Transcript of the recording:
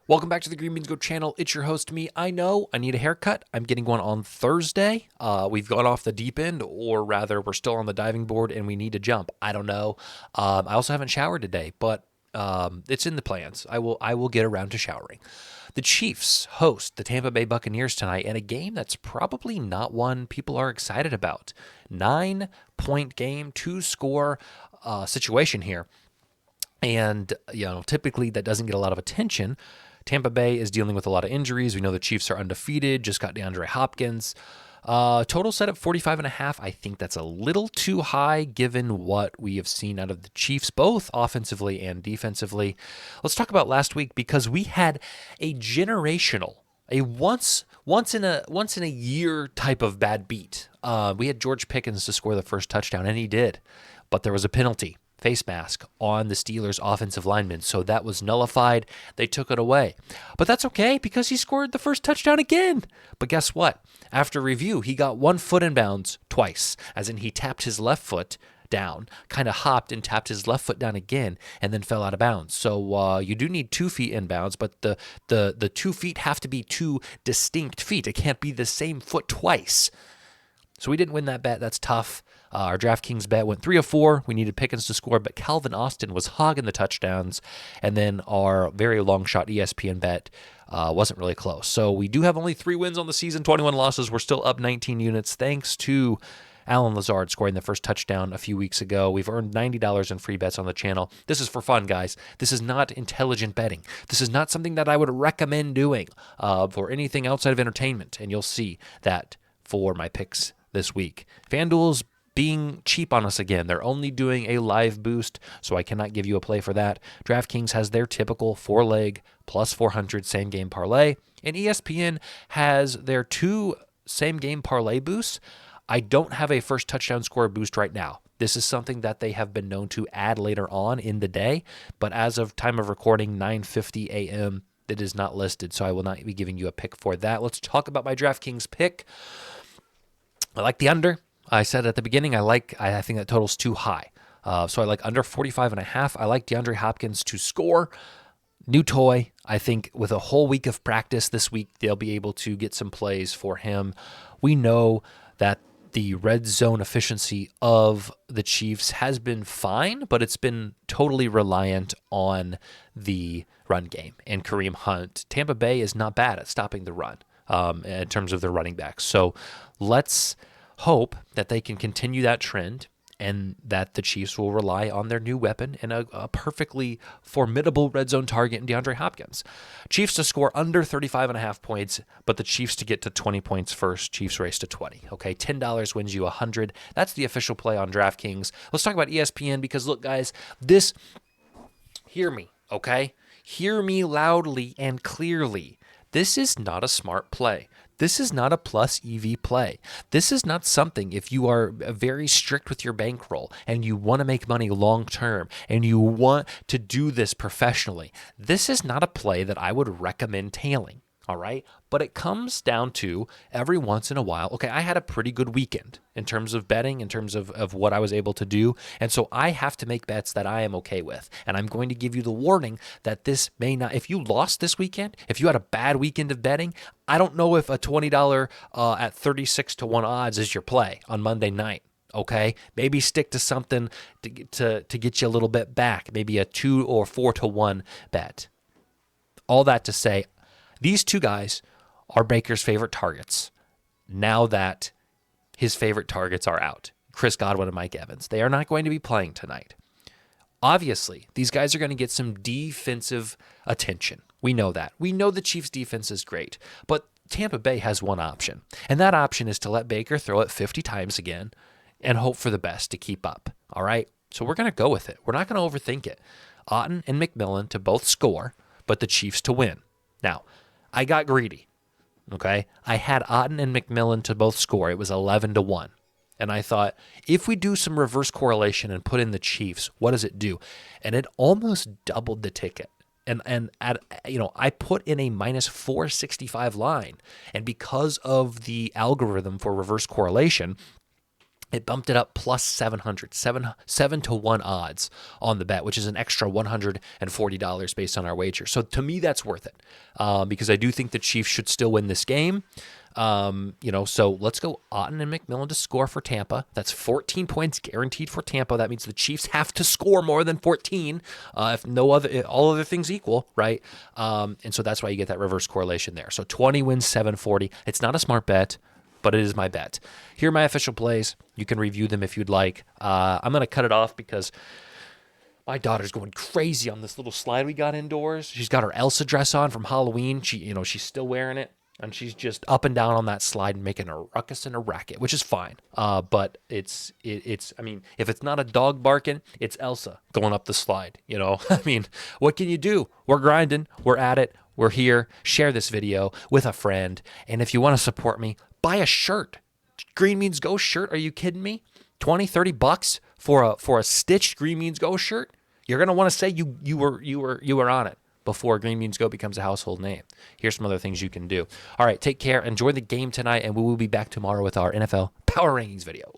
Welcome back to the Green Beans Go channel. It's your host, me. I know I need a haircut. I'm getting one on Thursday. We've gone off the deep end, or rather, we're still on the diving board and we need to jump. I don't know. I also haven't showered today, but it's in the plans. I will get around to showering. The Chiefs host the Tampa Bay Buccaneers tonight in a game that's probably not one people are excited about. 9-point game, 2-score situation here. And, typically that doesn't get a lot of attention. Tampa Bay is dealing with a lot of injuries. We know the Chiefs are undefeated, just got DeAndre Hopkins. Total set at 45.5. I think that's a little too high given what we have seen out of the Chiefs, both offensively and defensively. Let's talk about last week because we had a generational, a once in a year type of bad beat. We had George Pickens to score the first touchdown, and he did, but there was a penalty. Face mask on the Steelers' offensive lineman. So that was nullified. They took it away. But that's okay because he scored the first touchdown again. But guess what? After review, he got 1 foot in bounds twice, as in he tapped his left foot down, kind of hopped and tapped his left foot down again, and then fell out of bounds. So you do need 2 feet in bounds, but the 2 feet have to be 2 distinct feet. It can't be the same foot twice. So we didn't win that bet. That's tough. Our DraftKings bet went 3 of 4. We needed Pickens to score, but Calvin Austin was hogging the touchdowns. And then our very long shot ESPN bet wasn't really close. So we do have only 3 wins on the season, 21 losses. We're still up 19 units thanks to Alan Lazard scoring the first touchdown a few weeks ago. We've earned $90 in free bets on the channel. This is for fun, guys. This is not intelligent betting. This is not something that I would recommend doing for anything outside of entertainment. And you'll see that for my picks this week. FanDuel's being cheap on us again. They're only doing a live boost, so I cannot give you a play for that. DraftKings has their typical 4-leg plus 400 same-game parlay, and ESPN has their 2 same-game parlay boosts. I don't have a first touchdown score boost right now. This is something that they have been known to add later on in the day, but as of time of recording, 9:50 a.m., it is not listed, so I will not be giving you a pick for that. Let's talk about my DraftKings pick. I like the under. I said at the beginning, I think that total's too high. So I like under 45.5. I like DeAndre Hopkins to score. New toy. I think with a whole week of practice this week, they'll be able to get some plays for him. We know that the red zone efficiency of the Chiefs has been fine, but it's been totally reliant on the run game and Kareem Hunt. Tampa Bay is not bad at stopping the run in terms of their running backs. So let's hope that they can continue that trend and that the Chiefs will rely on their new weapon and a perfectly formidable red zone target in DeAndre Hopkins. Chiefs to score under 35.5 points, but the Chiefs to get to 20 points first. Chiefs race to 20. Okay, $10 wins you 100. That's the official play on DraftKings. Let's talk about ESPN because, look, guys, hear me, okay? Hear me loudly and clearly. This is not a smart play. This is not a plus EV play. This is not something, if you are very strict with your bankroll and you want to make money long term and you want to do this professionally, this is not a play that I would recommend tailing. All right. But it comes down to every once in a while. Okay, I had a pretty good weekend in terms of betting, in terms of what I was able to do. And so I have to make bets that I am okay with. And I'm going to give you the warning that this may not, if you lost this weekend, if you had a bad weekend of betting, I don't know if a $20 at 36-1 odds is your play on Monday night. Okay, maybe stick to something to get you a little bit back, maybe a 2 or 4-1 bet. All that to say, these 2 guys are Baker's favorite targets now that his favorite targets are out, Chris Godwin and Mike Evans. They are not going to be playing tonight. Obviously, these guys are going to get some defensive attention. We know that. We know the Chiefs' defense is great, but Tampa Bay has one option, and that option is to let Baker throw it 50 times again and hope for the best to keep up, all right? So we're going to go with it. We're not going to overthink it. Otten and McMillan to both score, but the Chiefs to win. Now, I got greedy, okay? I had Otten and McMillan to both score. It was 11-1. And I thought, if we do some reverse correlation and put in the Chiefs, what does it do? And it almost doubled the ticket. And I put in a minus 465 line. And because of the algorithm for reverse correlation, It bumped it up plus 700, 7 to 1 odds on the bet, which is an extra $140 based on our wager. So to me, that's worth it because I do think the Chiefs should still win this game. So let's go Otten and McMillan to score for Tampa. That's 14 points guaranteed for Tampa. That means the Chiefs have to score more than 14 if all other things equal, right? And so that's why you get that reverse correlation there. So 20 wins, 740. It's not a smart bet, but it is my bet. Here are my official plays. You can review them if you'd like. I'm going to cut it off because my daughter's going crazy on this little slide we got indoors. She's got her Elsa dress on from Halloween. She's still wearing it, and she's just up and down on that slide and making a ruckus and a racket, which is fine. But it's I mean, if it's not a dog barking, it's Elsa going up the slide. I mean, what can you do? We're grinding. We're at it. We're here. Share this video with a friend, and if you want to support me, buy a shirt. Green Means Go shirt. Are you kidding me? $20-$30 for a stitched Green Means Go shirt. You're gonna want to say you were on it before Green Means Go becomes a household name. Here's some other things you can do. All right, take care. Enjoy the game tonight, and we will be back tomorrow with our NFL Power Rankings video.